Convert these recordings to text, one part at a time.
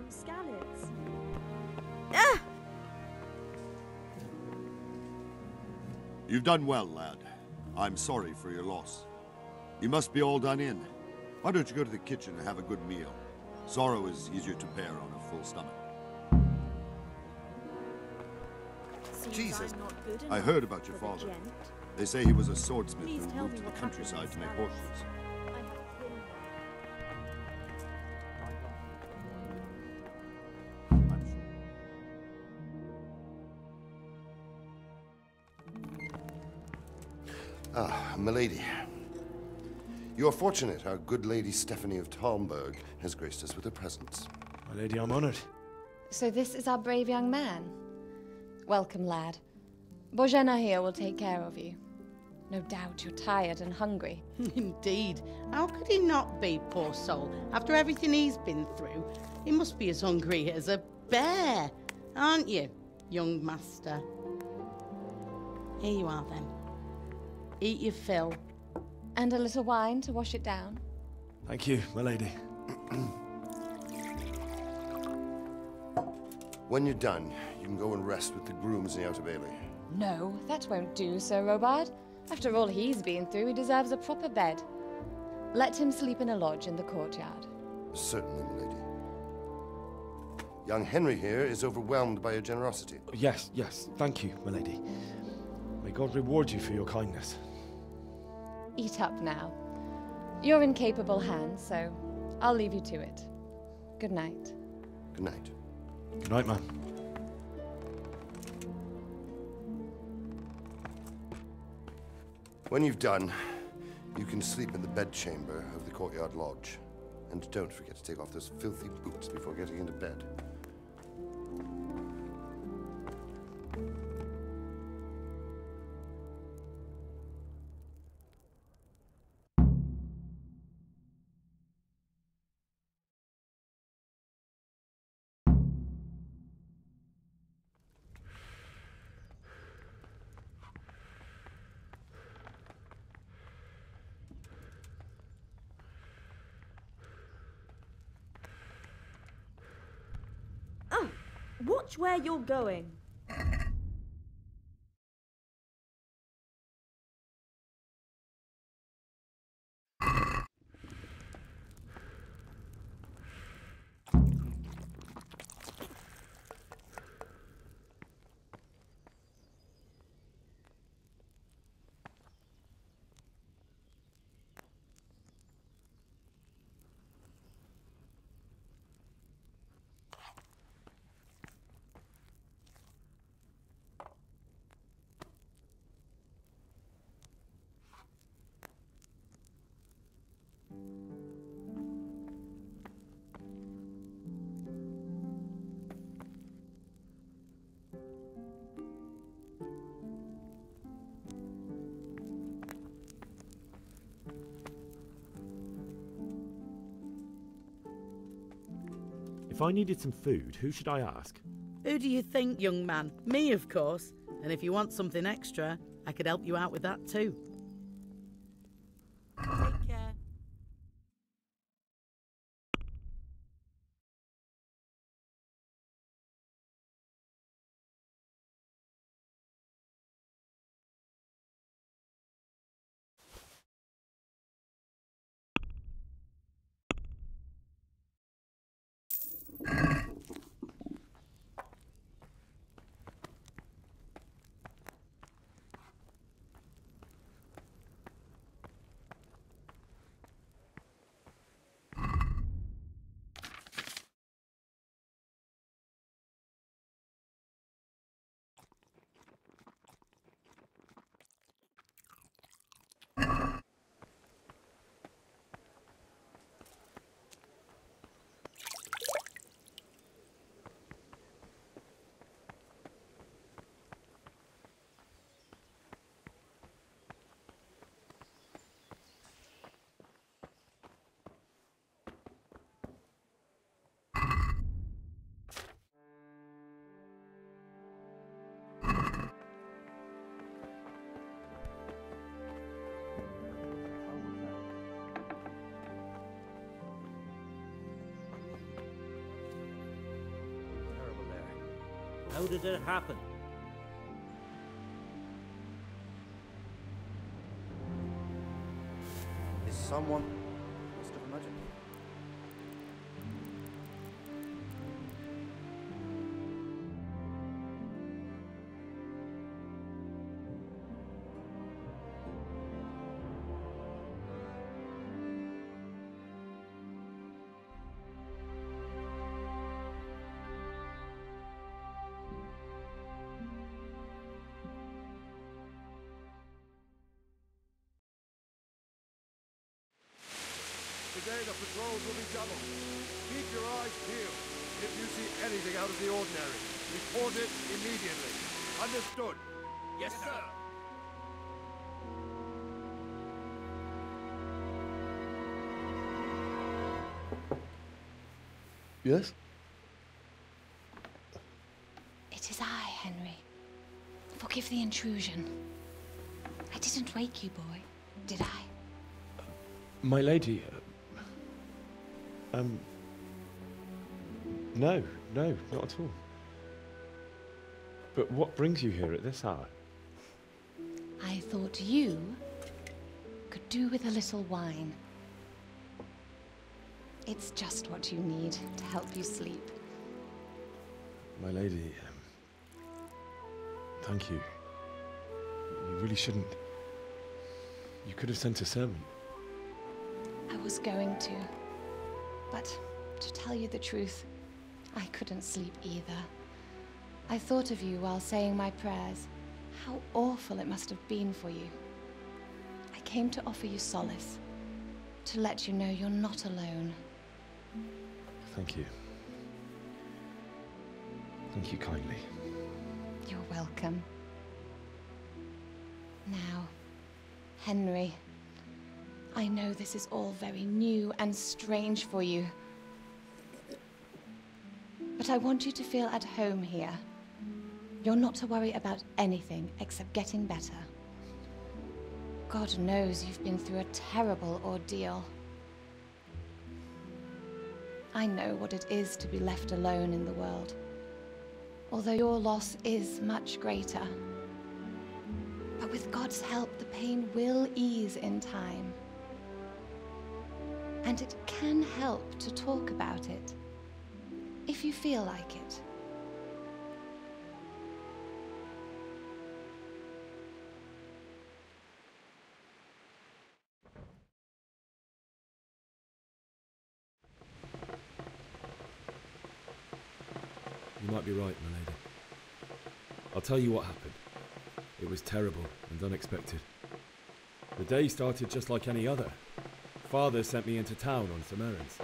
some scallops. Ah! You've done well, lad. I'm sorry for your loss. You must be all done in. Why don't you go to the kitchen and have a good meal? Sorrow is easier to bear on a full stomach. Seems Jesus. I'm not good I enough heard about your for the father. gent. They say he was a swordsmith Please who tell moved me to the what happened countryside to make Scallops. horseshoes. I have a pin. Ah, milady. You are fortunate our good lady Stephanie of Talmberg has graced us with her presence. My lady, I'm honored. So this is our brave young man. Welcome, lad. Bojena here will take care of you. No doubt you're tired and hungry. Indeed. How could he not be, poor soul? After everything he's been through, he must be as hungry as a bear, aren't you, young master? Here you are, then. Eat your fill. And a little wine to wash it down. Thank you, my lady. When you're done, you can go and rest with the grooms in the Outer Bailey. No, that won't do, Sir Robard. After all he's been through, he deserves a proper bed. Let him sleep in a lodge in the courtyard. Certainly, milady. Young Henry here is overwhelmed by your generosity. Yes, yes, thank you, my lady. May God reward you for your kindness. Eat up now. You're in capable hands, so I'll leave you to it. Good night. Good night. Good night, man. When you've done, you can sleep in the bedchamber of the courtyard lodge. And don't forget to take off those filthy boots before getting into bed. Oh, watch where you're going. If I needed some food, who should I ask? Who do you think, young man? Me, of course. And if you want something extra, I could help you out with that too. Take care. How did it happen? Is someone must have imagined? Today the patrols will be doubled. Keep your eyes peeled. If you see anything out of the ordinary, report it immediately. Understood? Yes, sir. Yes? It is I, Henry. Forgive the intrusion. I didn't wake you, boy, did I? My lady, no, not at all. But what brings you here at this hour? I thought you could do with a little wine. It's just what you need to help you sleep. My lady, thank you. You really shouldn't. You could have sent a servant. I was going to, but to tell you the truth, I couldn't sleep either. I thought of you while saying my prayers. How awful it must have been for you. I came to offer you solace, to let you know you're not alone. Thank you. Thank you kindly. You're welcome. Now, Henry, I know this is all very new and strange for you. But I want you to feel at home here. You're not to worry about anything except getting better. God knows you've been through a terrible ordeal. I know what it is to be left alone in the world, although your loss is much greater. But with God's help, the pain will ease in time. And it can help to talk about it, if you feel like it. You might be right, my lady. I'll tell you what happened. It was terrible and unexpected. The day started just like any other. Father sent me into town on some errands.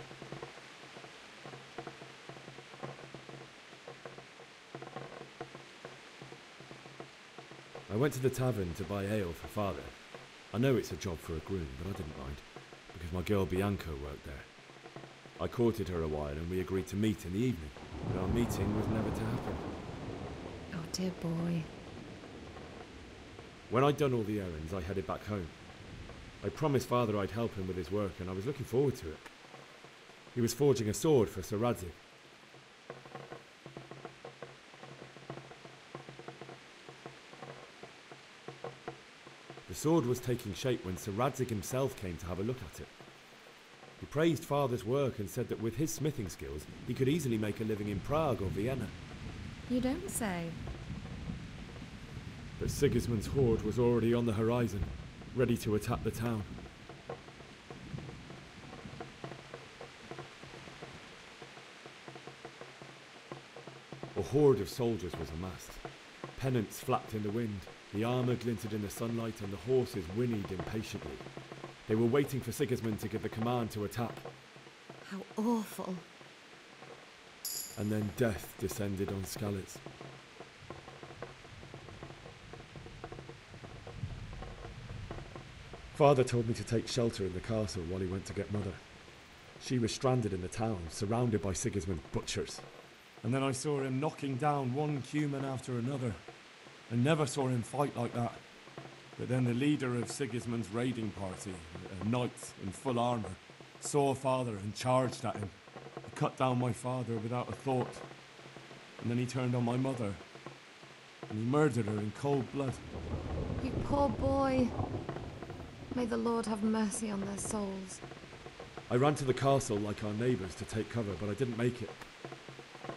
I went to the tavern to buy ale for Father. I know it's a job for a groom, but I didn't mind, because my girl Bianca worked there. I courted her a while and we agreed to meet in the evening, but our meeting was never to happen. Oh, dear boy. When I'd done all the errands, I headed back home. I promised Father I'd help him with his work, and I was looking forward to it. He was forging a sword for Sir Radzig. The sword was taking shape when Sir Radzig himself came to have a look at it. He praised Father's work and said that with his smithing skills, he could easily make a living in Prague or Vienna. You don't say. But Sigismund's horde was already on the horizon, ready to attack the town. A horde of soldiers was amassed. Pennants flapped in the wind, the armour glinted in the sunlight, and the horses whinnied impatiently. They were waiting for Sigismund to give the command to attack. How awful. And then death descended on Skalitz. Father told me to take shelter in the castle while he went to get Mother. She was stranded in the town, surrounded by Sigismund's butchers. And then I saw him knocking down one human after another. I never saw him fight like that. But then the leader of Sigismund's raiding party, a knight in full armour, saw Father and charged at him. He cut down my father without a thought. And then he turned on my mother and he murdered her in cold blood. You poor boy. May the Lord have mercy on their souls. I ran to the castle like our neighbours to take cover, but I didn't make it.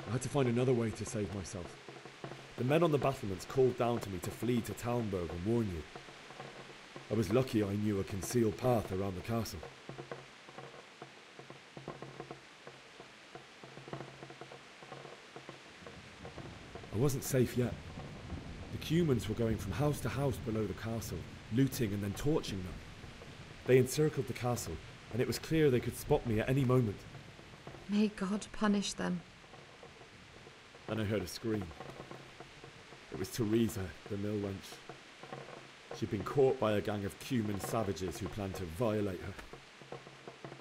I had to find another way to save myself. The men on the battlements called down to me to flee to Talmberg and warn you. I was lucky I knew a concealed path around the castle. I wasn't safe yet. The Cumans were going from house to house below the castle, looting and then torching them. They encircled the castle, and it was clear they could spot me at any moment. May God punish them. Then I heard a scream. It was Teresa, the mill wench. She'd been caught by a gang of Cuman savages who planned to violate her.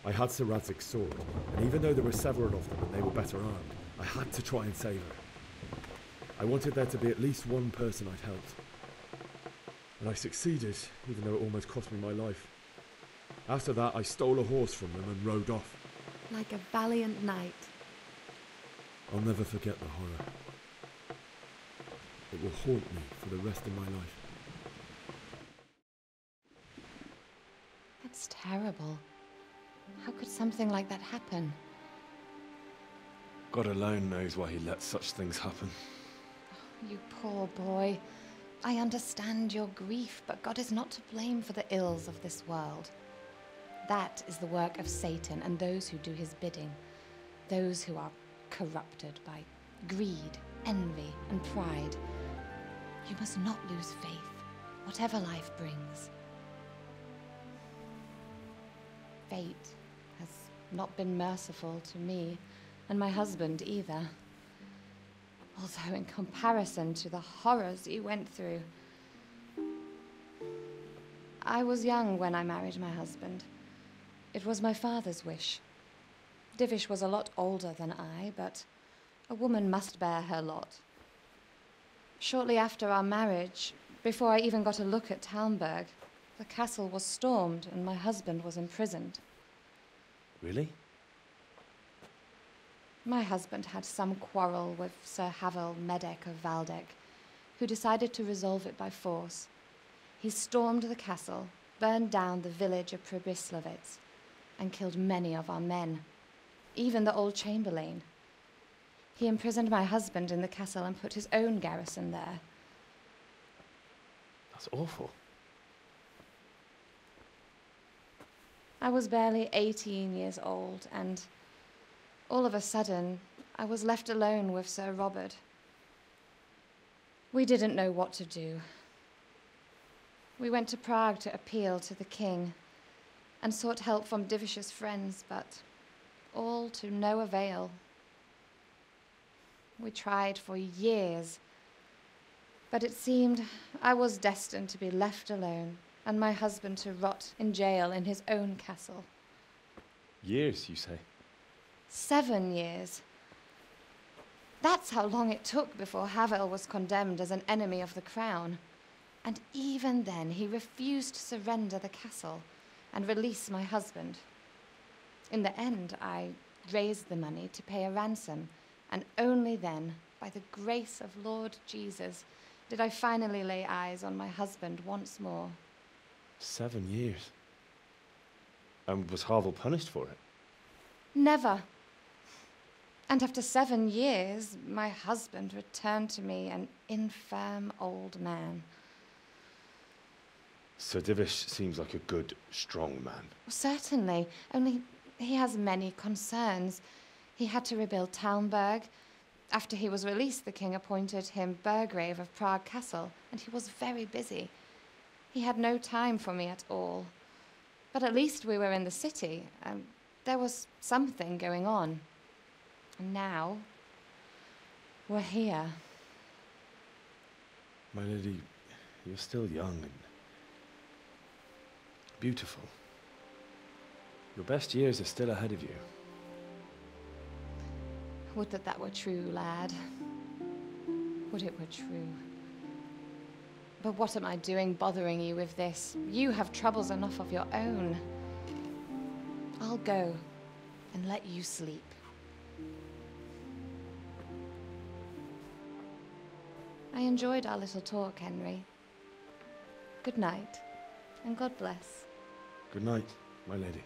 I had Sir Radzig's sword, and even though there were several of them and they were better armed, I had to try and save her. I wanted there to be at least one person I'd helped. And I succeeded, even though it almost cost me my life. After that, I stole a horse from them and rode off. Like a valiant knight. I'll never forget the horror. It will haunt me for the rest of my life. That's terrible. How could something like that happen? God alone knows why he lets such things happen. You poor boy. I understand your grief, but God is not to blame for the ills of this world. That is the work of Satan and those who do his bidding. Those who are corrupted by greed, envy, and pride. You must not lose faith, whatever life brings. Fate has not been merciful to me, and my husband either. Although in comparison to the horrors you went through. I was young when I married my husband. It was my father's wish. Divish was a lot older than I, but a woman must bear her lot. Shortly after our marriage, before I even got a look at Talmberg, the castle was stormed and my husband was imprisoned. Really? My husband had some quarrel with Sir Havel Medek of Valdek, who decided to resolve it by force. He stormed the castle, burned down the village of Pribyslavitz, and killed many of our men, even the old chamberlain. He imprisoned my husband in the castle and put his own garrison there. That's awful. I was barely 18 years old, and all of a sudden, I was left alone with Sir Robert. We didn't know what to do. We went to Prague to appeal to the king and sought help from Divish's friends, but all to no avail. We tried for years, but it seemed I was destined to be left alone and my husband to rot in jail in his own castle. Years, you say? 7 years. That's how long it took before Havel was condemned as an enemy of the crown. And even then, he refused to surrender the castle and release my husband. In the end, I raised the money to pay a ransom, and only then, by the grace of Lord Jesus, did I finally lay eyes on my husband once more. 7 years? And was Havel punished for it? Never. And after 7 years, my husband returned to me an infirm old man. Sir Divish seems like a good, strong man. Certainly, only he has many concerns. He had to rebuild Talmberg. After he was released, the king appointed him Burgrave of Prague Castle, and he was very busy. He had no time for me at all. But at least we were in the city, and there was something going on. And now, we're here. My lady, you're still young and beautiful. Your best years are still ahead of you. Would that that were true, lad. Would it were true. But what am I doing bothering you with this? You have troubles enough of your own. I'll go and let you sleep. I enjoyed our little talk, Henry. Good night, and God bless. Good night, my lady.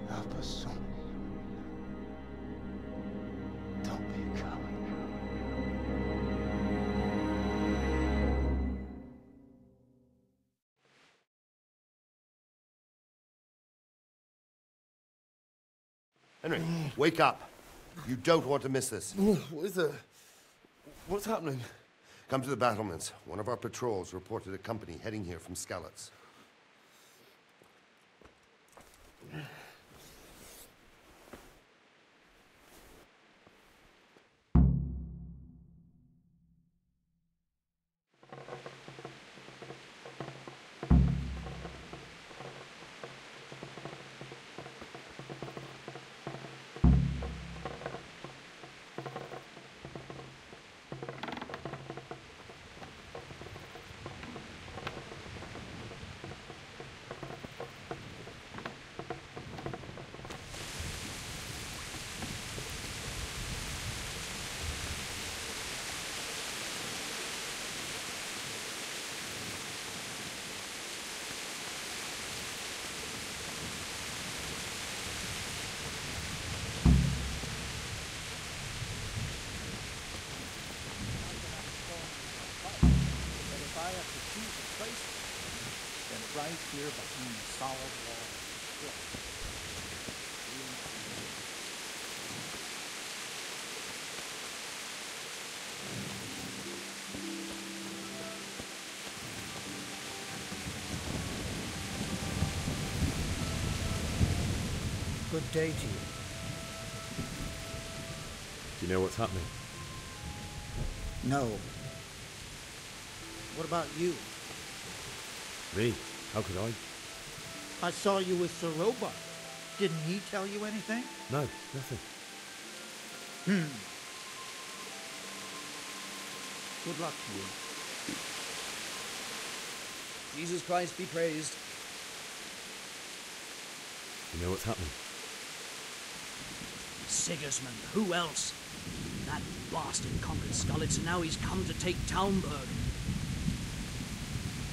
Help us, son. Don't be a coward. Henry, wake up. You don't want to miss this. What is it? What's happening? Come to the battlements. One of our patrols reported a company heading here from Skalitz. Right here behind the solid wall. Good day to you. Do you know what's happening? No. What about you? Me? How could I? I saw you with Sir Robot. Didn't he tell you anything? No, nothing. Good luck to you. Jesus Christ be praised. You know what's happening? Sigismund, who else? That bastard conquered Skalitz, and now he's come to take Talmberg.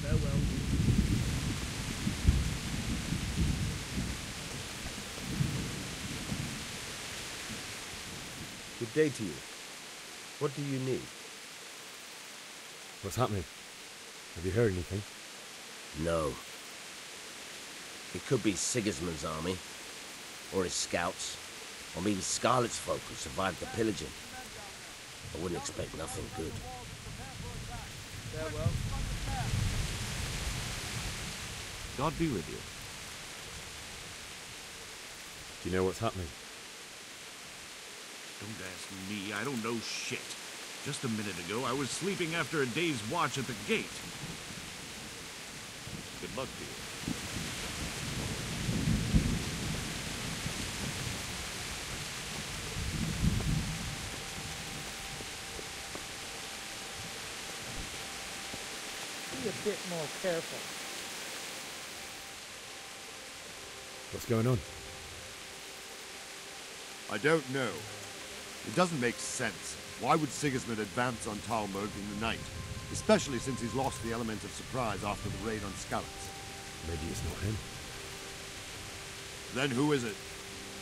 Farewell. Good day to you. What do you need? What's happening? Have you heard anything? No. It could be Sigismund's army, or his scouts, or maybe Scarlet's folk who survived the pillaging. I wouldn't expect nothing good. Farewell. God be with you. Do you know what's happening? Don't ask me, I don't know shit. Just a minute ago, I was sleeping after a day's watch at the gate. Good luck to you. Be a bit more careful. What's going on? I don't know. It doesn't make sense. Why would Sigismund advance on Talmberg in the night? Especially since he's lost the element of surprise after the raid on Skalitz. Maybe it's not him. Then who is it?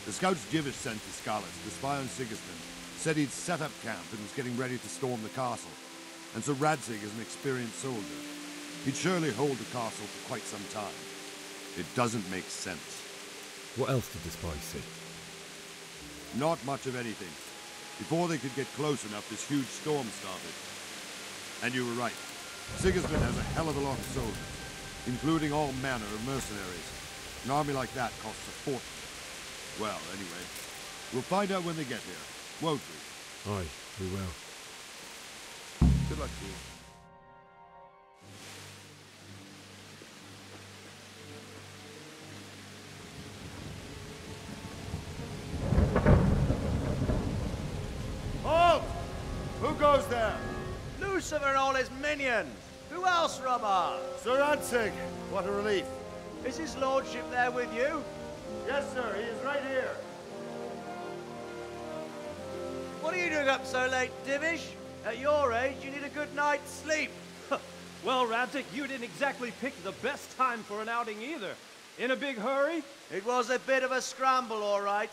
The scouts Jivish sent to Skalitz to spy on Sigismund said he'd set up camp and was getting ready to storm the castle. And so Radzig is an experienced soldier. he'd surely hold the castle for quite some time. It doesn't make sense. What else did the spies see? Not much of anything. Before they could get close enough, this huge storm started. And you were right. Sigismund has a hell of a lot of soldiers, including all manner of mercenaries. An army like that costs a fortune. Well, anyway, we'll find out when they get here, won't we? Aye, we will. Good luck to you. Halt! Who goes there? Lucifer and all his minions. Who else, Robber? Sir Ansig, what a relief. Is his lordship there with you? Yes, sir, he is right here. What are you doing up so late, Divish? At your age, you need a good night's sleep. Well, Radzik, you didn't exactly pick the best time for an outing either. In a big hurry? It was a bit of a scramble, all right.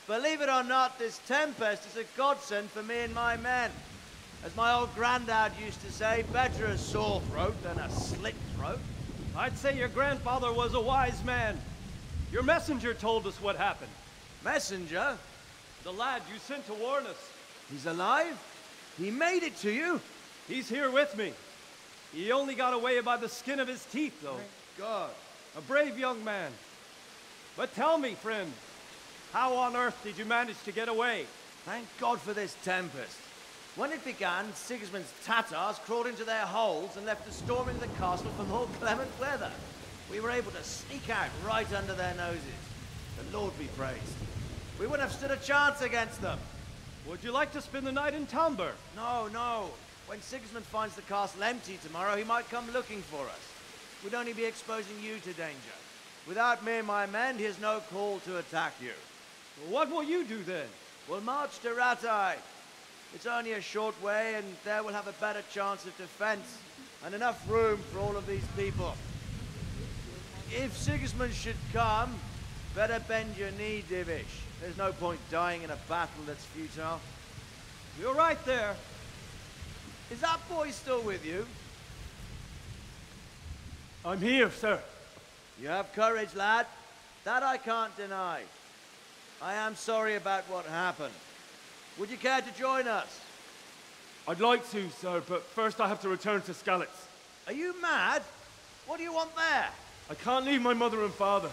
Believe it or not, this tempest is a godsend for me and my men. As my old granddad used to say, better a sore throat than a slit throat. I'd say your grandfather was a wise man. Your messenger told us what happened. Messenger? The lad you sent to warn us. He's alive? He made it to you? He's here with me. He only got away by the skin of his teeth, though. Thank God. A brave young man. But tell me, friend, how on earth did you manage to get away? Thank God for this tempest. When it began, Sigismund's Tatars crawled into their holes and left us storming the castle for more clement weather. We were able to sneak out right under their noses. The Lord be praised. We wouldn't have stood a chance against them. Would you like to spend the night in Talmberg? No, no. When Sigismund finds the castle empty tomorrow, he might come looking for us. We'd only be exposing you to danger. Without me and my men, he has no call to attack you. What will you do then? We'll march to Ratai. It's only a short way, and there we'll have a better chance of defense and enough room for all of these people. If Sigismund should come, better bend your knee, Divish. There's no point dying in a battle that's futile. You're right there. Is that boy still with you? I'm here, sir. You have courage, lad. That I can't deny. I am sorry about what happened. Would you care to join us? I'd like to, sir, but first I have to return to Skalitz. Are you mad? What do you want there? I can't leave my mother and father.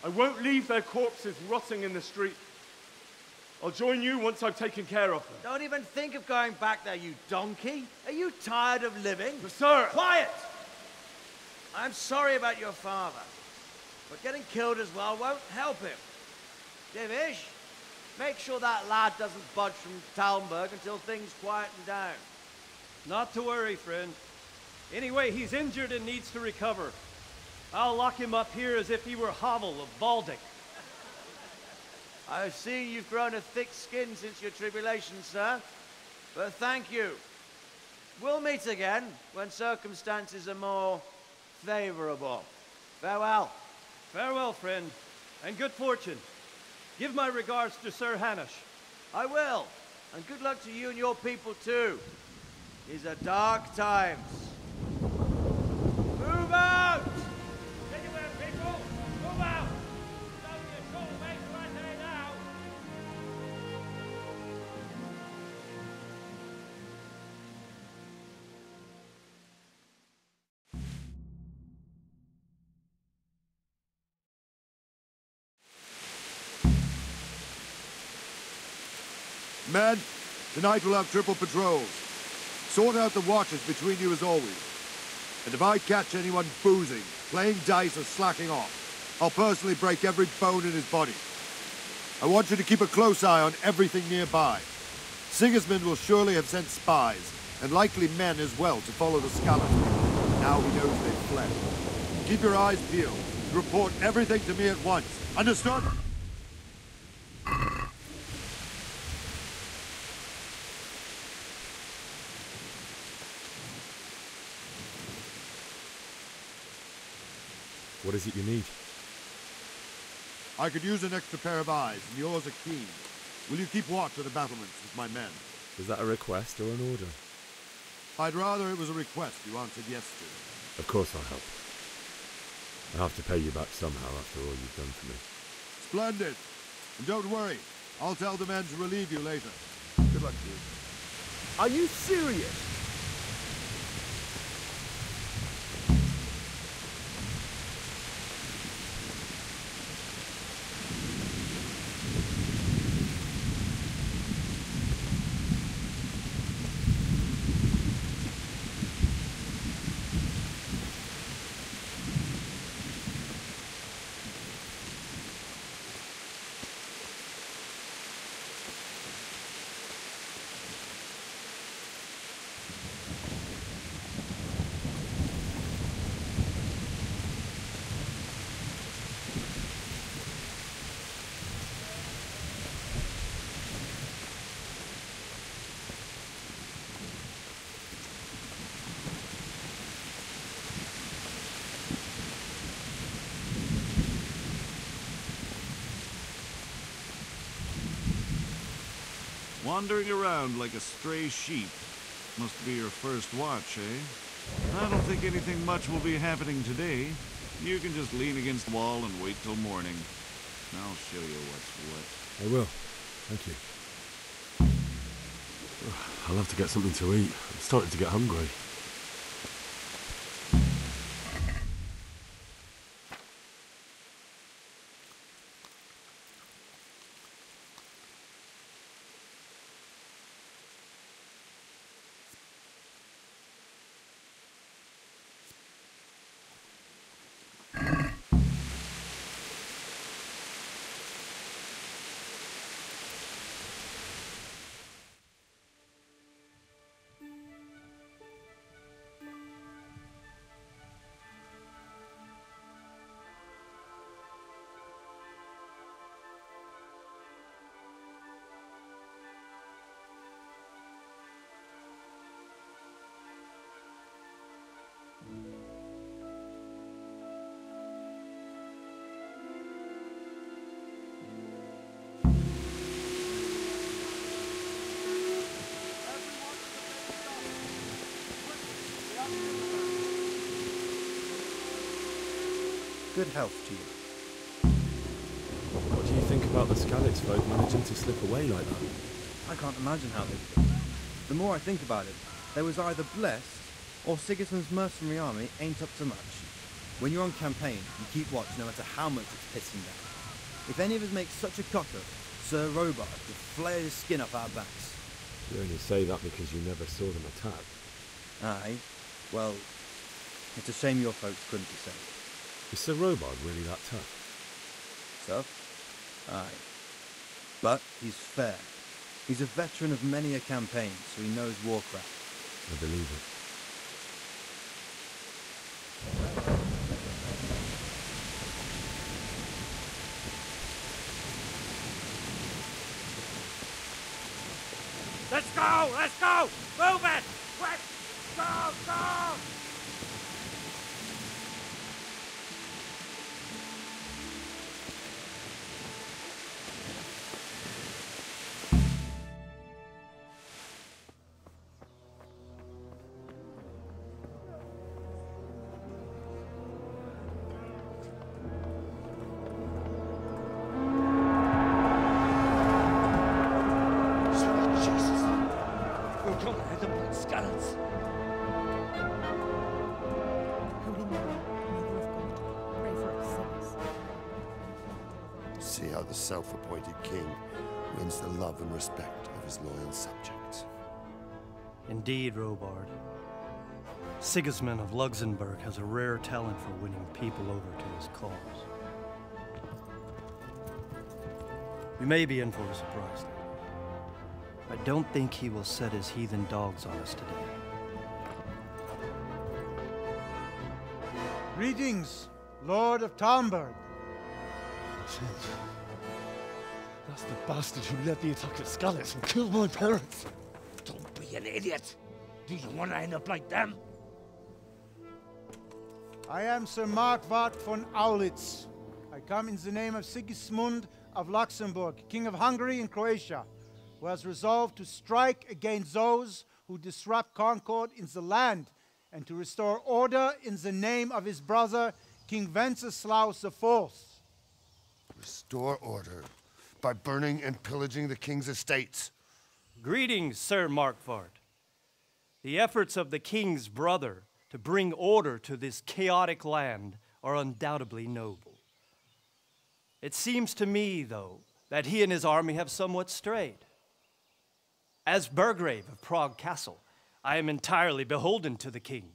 I won't leave their corpses rotting in the street. I'll join you once I've taken care of them. Don't even think of going back there, you donkey. Are you tired of living? But sir! Quiet! I'm sorry about your father, but getting killed as well won't help him. Divish, make sure that lad doesn't budge from Talmberg until things quieten down. Not to worry, friend. Anyway, he's injured and needs to recover. I'll lock him up here as if he were Havel of Baldic. I've seen you've grown a thick skin since your tribulation, sir. But thank you. We'll meet again when circumstances are more favorable. Farewell. Farewell, friend, and good fortune. Give my regards to Sir Hanush. I will. And good luck to you and your people, too. These are dark times. Move out! Anywhere, people! Move out! Don't get so make right there now! Men, tonight we'll have triple patrols. Sort out the watches between you as always. And if I catch anyone boozing, playing dice or slacking off, I'll personally break every bone in his body. I want you to keep a close eye on everything nearby. Sigismund will surely have sent spies, and likely men as well, to follow the skeleton. Now he knows they've fled. Keep your eyes peeled. Report everything to me at once. Understood? What is it you need? I could use an extra pair of eyes, and yours are keen. Will you keep watch of the battlements with my men? Is that a request or an order? I'd rather it was a request you answered yes to. Of course I'll help. I have to pay you back somehow after all you've done for me. Splendid. And don't worry. I'll tell the men to relieve you later. Good luck to you. Are you serious? Wandering around like a stray sheep. Must be your first watch, eh? I don't think anything much will be happening today. You can just lean against the wall and wait till morning. I'll show you what's what. I will. Thank you. I'll have to get something to eat. I'm starting to get hungry. Good health to you. What do you think about the Skalitz folk managing to slip away like that? I can't imagine how they did it. The more I think about it, they was either blessed, or Sigismund's mercenary army ain't up to much. When you're on campaign, you keep watch no matter how much it's pissing down. If any of us make such a cock-up, Sir Robard would flare his skin off our backs. You only say that because you never saw them attack. Aye. Well, it's a shame your folks couldn't be saved. Is Sir Robard really that tough? Tough? Aye. But he's fair. He's a veteran of many a campaign, so he knows warcraft. I believe it. Let's go! Let's go! Move it! Quick! Go! Go! See how the self-appointed king wins the love and respect of his loyal subjects. Indeed, Robard. Sigismund of Luxembourg has a rare talent for winning people over to his cause. We may be in for a surprise, though. I don't think he will set his heathen dogs on us today. Greetings, Lord of Talmberg. That's the bastard who led the attack at Skalitz and killed my parents. Don't be an idiot. Do you want to end up like them? I am Sir Markwart von Aulitz. I come in the name of Sigismund of Luxembourg, King of Hungary and Croatia, who has resolved to strike against those who disrupt concord in the land and to restore order in the name of his brother, King Wenceslaus IV. Restore order by burning and pillaging the king's estates. Greetings, Sir Markvart. The efforts of the king's brother to bring order to this chaotic land are undoubtedly noble. It seems to me, though, that he and his army have somewhat strayed. As Burgrave of Prague Castle, I am entirely beholden to the king,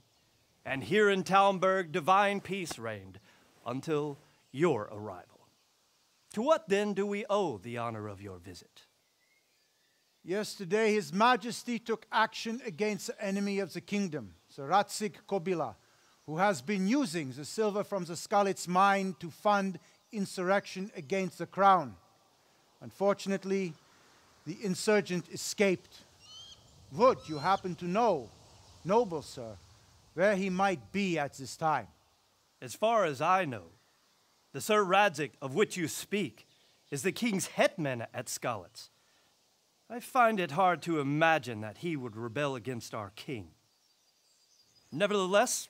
and here in Talmberg divine peace reigned until your arrival. To what then do we owe the honor of your visit? Yesterday, His Majesty took action against the enemy of the kingdom, Sir Radzik Kobila, who has been using the silver from the Skalitz mine to fund insurrection against the crown. Unfortunately, the insurgent escaped. Would you happen to know, noble sir, where he might be at this time? As far as I know, the Sir Radzik of which you speak is the king's hetman at Skalitz. I find it hard to imagine that he would rebel against our king. Nevertheless,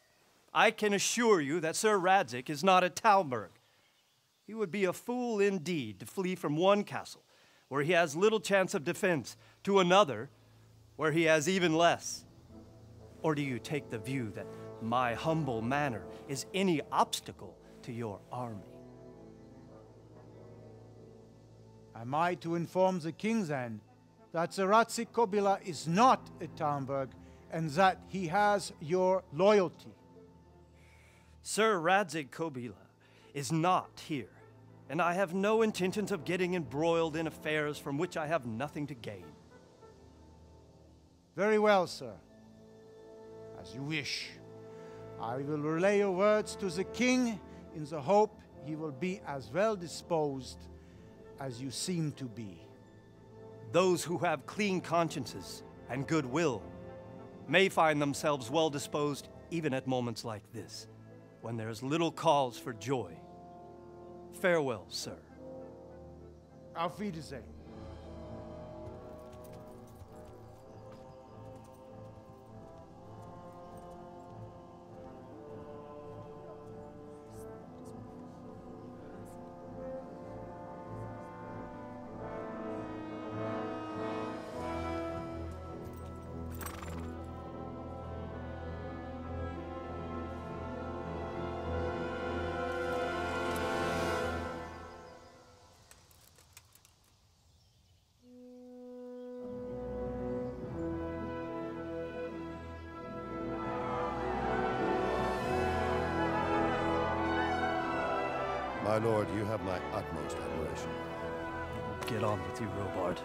I can assure you that Sir Radzik is not at Talmberg. He would be a fool indeed to flee from one castle, where he has little chance of defense, to another, where he has even less. Or do you take the view that my humble manner is any obstacle to your army? Am I to inform the king then that Sir Radzik Kobila is not at Talmberg and that he has your loyalty? Sir Radzik Kobila is not here, and I have no intentions of getting embroiled in affairs from which I have nothing to gain. Very well, sir. As you wish. I will relay your words to the king in the hope he will be as well disposed as you seem to be. Those who have clean consciences and goodwill may find themselves well disposed even at moments like this, when there is little cause for joy. Farewell, sir. Auf Wiedersehen. My lord, you have my utmost admiration. Get on with you, Robard.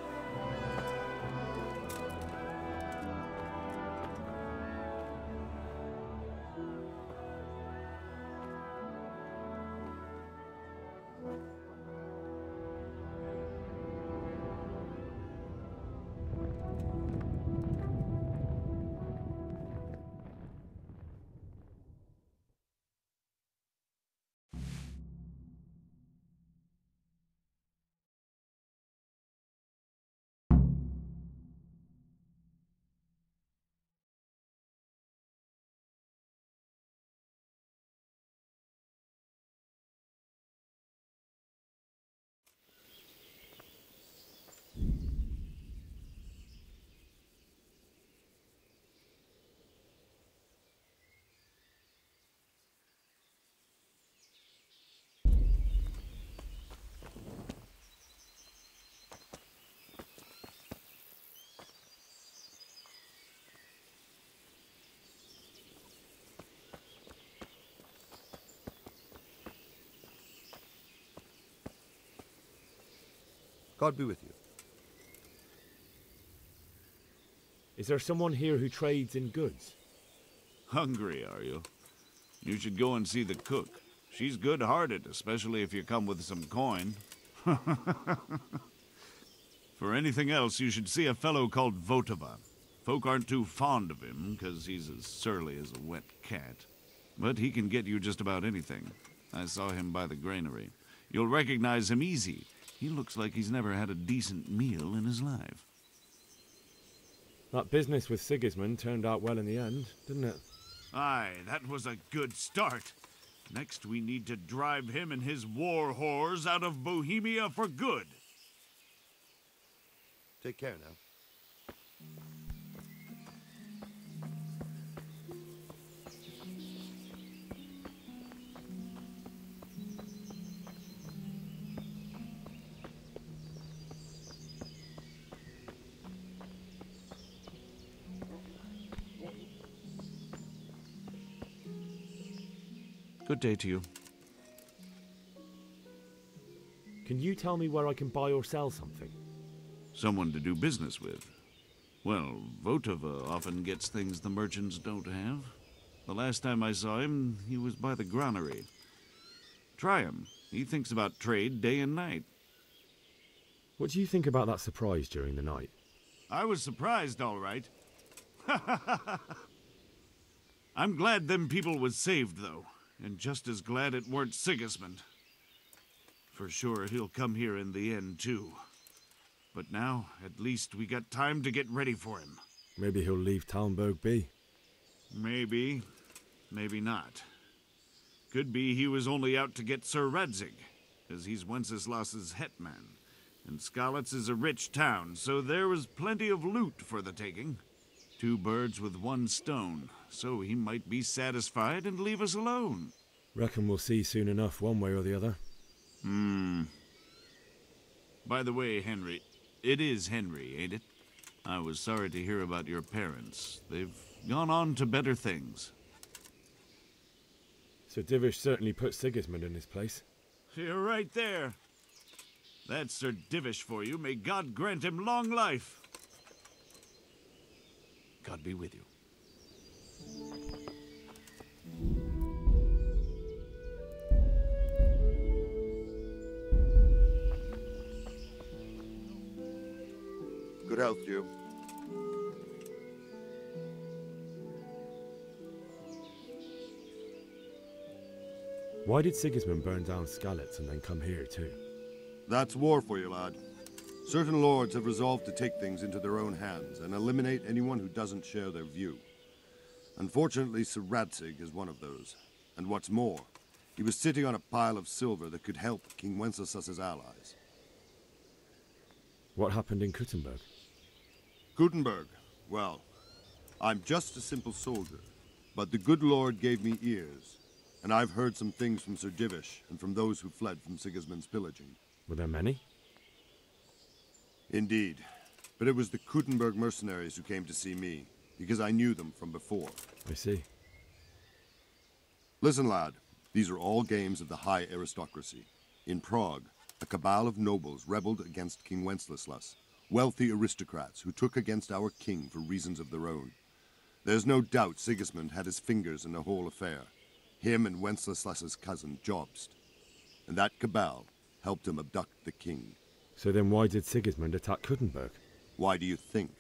God be with you. Is there someone here who trades in goods? Hungry, are you? You should go and see the cook. She's good-hearted, especially if you come with some coin. For anything else, you should see a fellow called Votava. Folk aren't too fond of him, because he's as surly as a wet cat. But he can get you just about anything. I saw him by the granary. You'll recognize him easy. He looks like he's never had a decent meal in his life. That business with Sigismund turned out well in the end, didn't it? Aye, that was a good start. Next, we need to drive him and his war whores out of Bohemia for good. Take care now. Good day to you. Can you tell me where I can buy or sell something? Someone to do business with. Well, Votova often gets things the merchants don't have. The last time I saw him, he was by the granary. Try him. He thinks about trade day and night. What do you think about that surprise during the night? I was surprised, all right. I'm glad them people was saved, though. And just as glad it weren't Sigismund. For sure, he'll come here in the end, too. But now, at least we got time to get ready for him. Maybe he'll leave Talmberg be. Maybe. Maybe not. Could be he was only out to get Sir Radzig, as he's Wenceslas's hetman. And Skalitz is a rich town, so there was plenty of loot for the taking. 2 birds with 1 stone, so he might be satisfied and leave us alone. Reckon we'll see soon enough, one way or the other. By the way, Henry, it is Henry, ain't it? I was sorry to hear about your parents. They've gone on to better things. Sir Divish certainly put Sigismund in his place. You're right there. That's Sir Divish for you. May God grant him long life. God be with you. Good health to you. Why did Sigismund burn down Skalitz and then come here too? That's war for you, lad. Certain lords have resolved to take things into their own hands and eliminate anyone who doesn't share their view. Unfortunately, Sir Radzig is one of those. And what's more, he was sitting on a pile of silver that could help King Wenceslas's allies. What happened in Kuttenberg? Kuttenberg? Well, I'm just a simple soldier, but the good Lord gave me ears, and I've heard some things from Sir Divish and from those who fled from Sigismund's pillaging. Were there many? Indeed, but it was the Kuttenberg mercenaries who came to see me, because I knew them from before. I see. Listen, lad, these are all games of the high aristocracy. In Prague, a cabal of nobles rebelled against King Wenceslas, wealthy aristocrats who took against our king for reasons of their own. There's no doubt Sigismund had his fingers in the whole affair, him and Wenceslas's cousin Jobst. And that cabal helped him abduct the king. So then why did Sigismund attack Kuttenberg? Why do you think?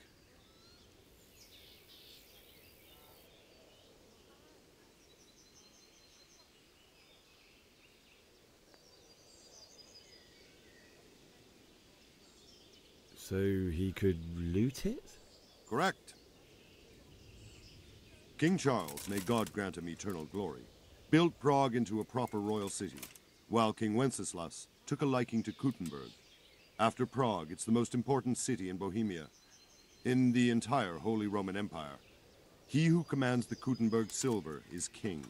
So he could loot it? Correct. King Charles, may God grant him eternal glory, built Prague into a proper royal city, while King Wenceslas took a liking to Kuttenberg. After Prague, it's the most important city in Bohemia, in the entire Holy Roman Empire. He who commands the Kuttenberg silver is king.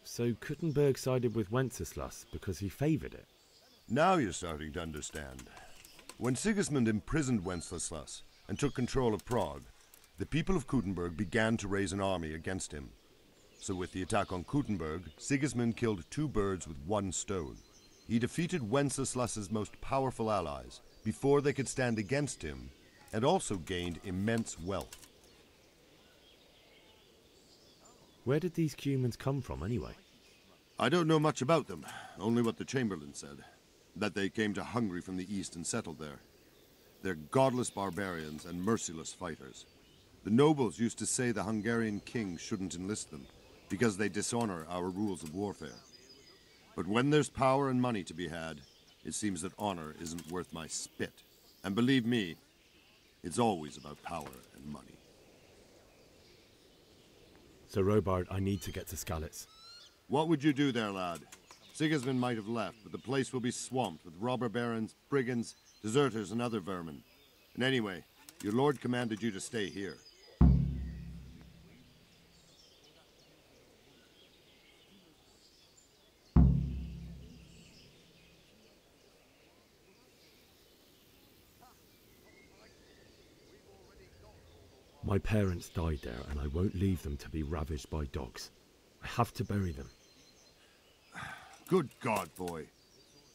So Kuttenberg sided with Wenceslas because he favoured it? Now you're starting to understand. When Sigismund imprisoned Wenceslas and took control of Prague, the people of Kuttenberg began to raise an army against him. So with the attack on Kuttenberg, Sigismund killed 2 birds with 1 stone. He defeated Wenceslas's most powerful allies before they could stand against him, and also gained immense wealth. Where did these Cumans come from anyway? I don't know much about them, only what the Chamberlain said. That they came to Hungary from the east and settled there. They're godless barbarians and merciless fighters. The nobles used to say the Hungarian king shouldn't enlist them, because they dishonor our rules of warfare. But when there's power and money to be had, it seems that honor isn't worth my spit. And believe me, it's always about power and money. Sir Robard, I need to get to Skalitz. What would you do there, lad? Sigismund might have left, but the place will be swamped with robber barons, brigands, deserters, and other vermin. And anyway, your lord commanded you to stay here. My parents died there, and I won't leave them to be ravaged by dogs. I have to bury them. Good God, boy.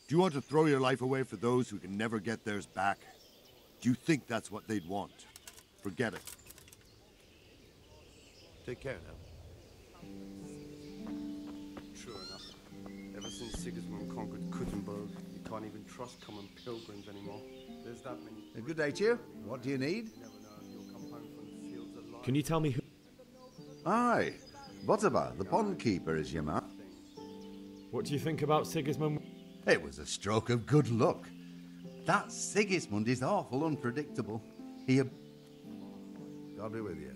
Do you want to throw your life away for those who can never get theirs back? Do you think that's what they'd want? Forget it. Take care now. True enough. Ever since Sigismund conquered Kuttenberg, you can't even trust common pilgrims anymore. There's that many... A good day to you. What do you need? Can you tell me who... Aye. Whatever, the pond keeper is your man. What do you think about Sigismund? It was a stroke of good luck. That Sigismund is awful unpredictable. God be with you.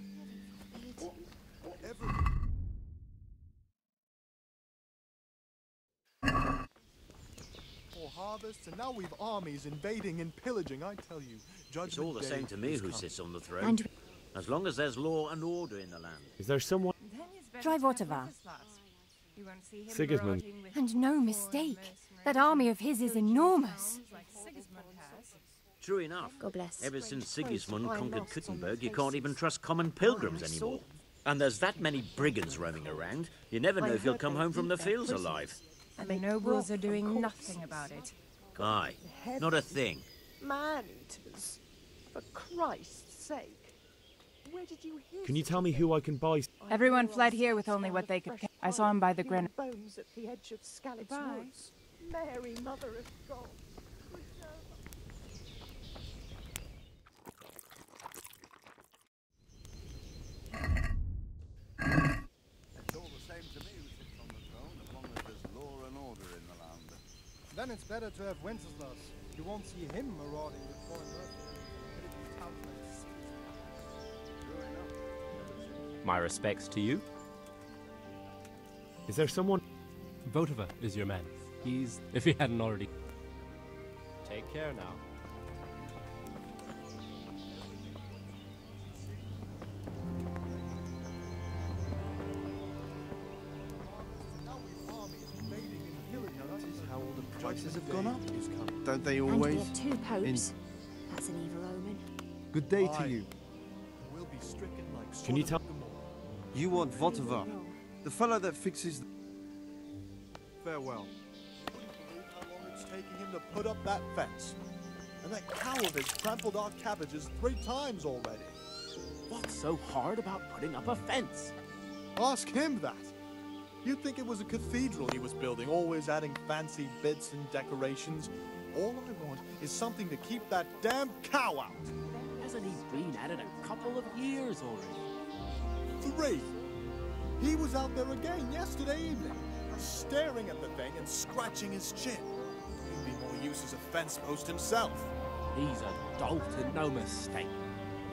For harvests, and now we've armies invading and pillaging, I tell you. It's all the same to me who sits on the throne. And as long as there's law and order in the land. Is there someone... Drive Ottawa. Sigismund. And no mistake. That army of his is enormous. True enough. God bless. Ever since Sigismund conquered Kuttenberg, you can't even trust common pilgrims anymore. And there's that many brigands roaming around, you never know if you'll come home from the fields alive. And the nobles are doing nothing about it. Aye, not a thing. Man-eaters. For Christ's sake. Where did you hear? Can you tell me who I can buy? Everyone fled here with only what they could. I saw him by the granite. Bones at the edge of Skalitz Woods. Mary, Mother of God. It's all the same to me who sits on the throne, as long as there's law and order in the land. Then it's better to have Wenceslas. You won't see him marauding with foreign mercenaries. My respects to you. Is there someone... Votova is your man. He's... if he hadn't already... Take care now. How all the prices have gone up. Don't they always? And we have two popes. That's an evil omen. Good day to you. We'll be stricken like Can you tell... You want Votova, the fellow that fixes... Farewell. How long it's taking him to put up that fence. And that cow of his trampled our cabbages 3 times already. What's so hard about putting up a fence? Ask him that. You'd think it was a cathedral he was building, always adding fancy bits and decorations. All I want is something to keep that damn cow out. Hasn't he been at it a couple of years already? 3. He was out there again yesterday evening, staring at the thing and scratching his chin. He'd be more use as a fence post himself. He's a dolt and no mistake.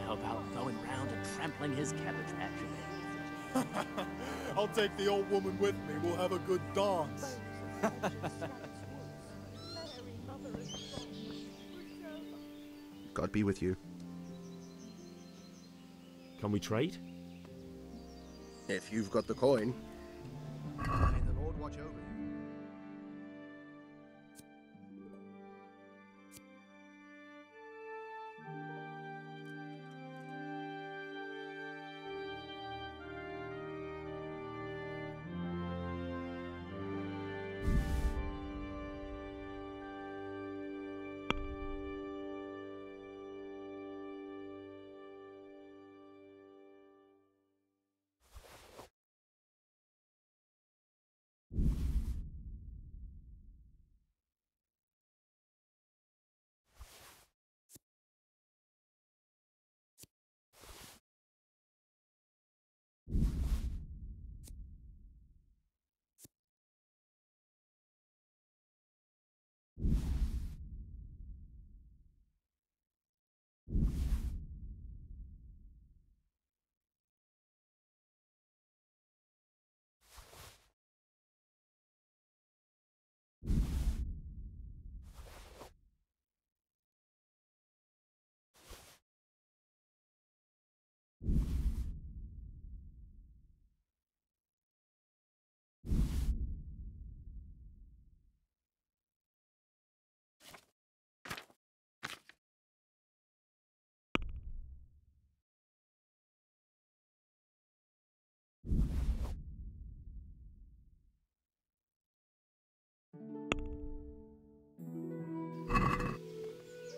How about going round and trampling his cabbage patch a bit? I'll take the old woman with me. We'll have a good dance. God be with you. Can we trade? If you've got the coin. May the Lord watch over you.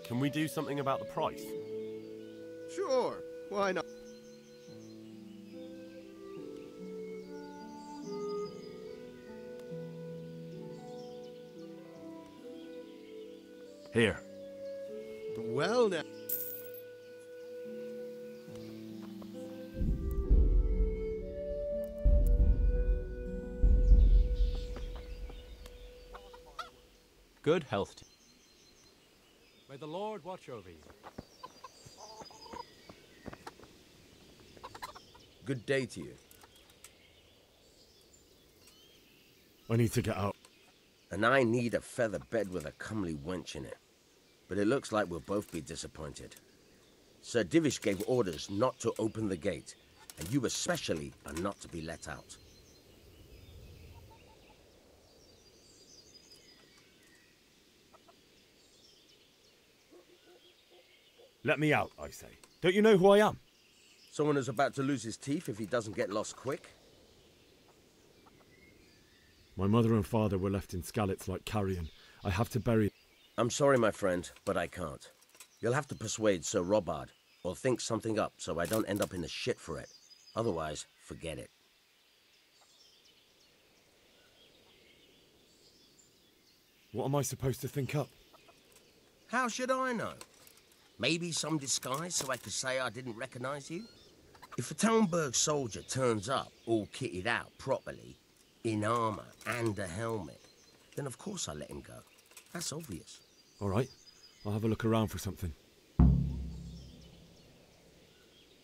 Can we do something about the price? Sure, why not? Here. Well now. Good health to you. May the Lord watch over you. Good day to you. I need to get out. And I need a feather bed with a comely wench in it. But it looks like we'll both be disappointed. Sir Divish gave orders not to open the gate, and you especially are not to be let out. Let me out, I say. Don't you know who I am? Someone who's about to lose his teeth if he doesn't get lost quick? My mother and father were left in Skalitz like carrion. I have to bury... I'm sorry, my friend, but I can't. You'll have to persuade Sir Robard, or think something up so I don't end up in the shit for it. Otherwise, forget it. What am I supposed to think up? How should I know? Maybe some disguise so I could say I didn't recognize you? If a Talmberg soldier turns up all kitted out properly, in armor and a helmet, then of course I let him go. That's obvious. All right, I'll have a look around for something.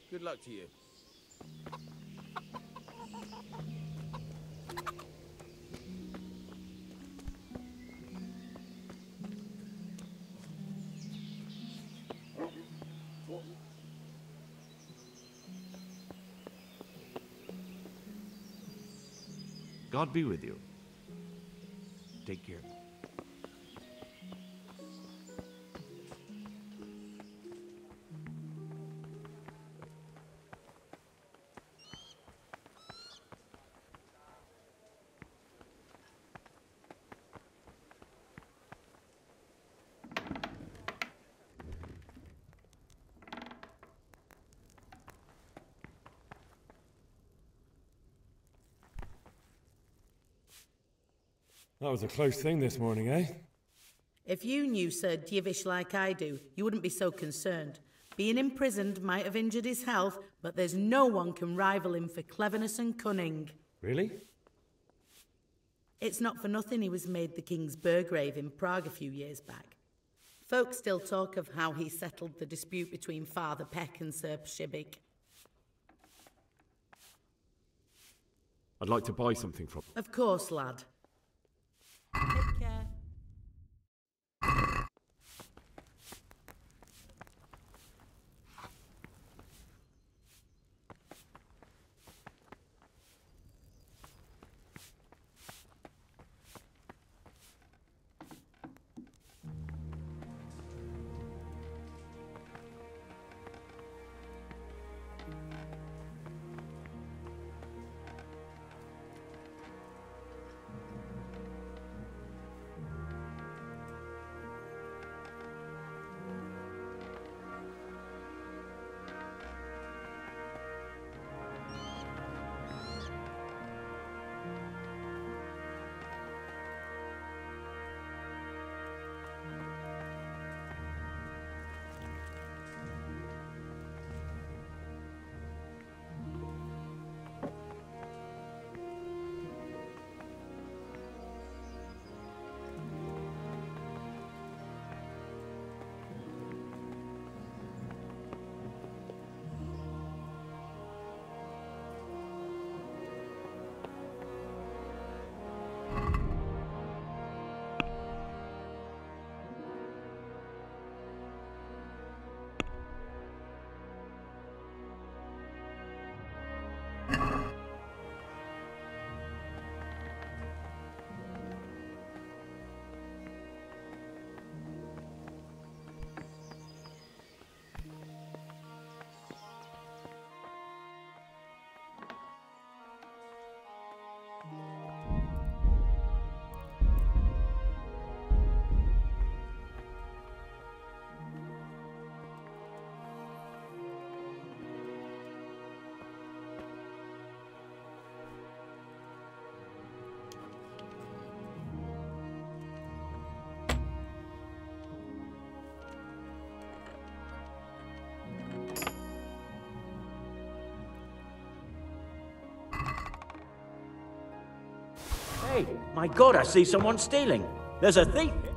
Good luck to you. God be with you. Take care. That was a close thing this morning, eh? If you knew Sir Divish like I do, you wouldn't be so concerned. Being imprisoned might have injured his health, but there's no one can rival him for cleverness and cunning. Really? It's not for nothing he was made the King's Burgrave in Prague a few years back. Folk still talk of how he settled the dispute between Father Peck and Sir Pshibik. I'd like to buy something from... Of course, lad. Take care. My God, I see someone stealing. There's a thief here.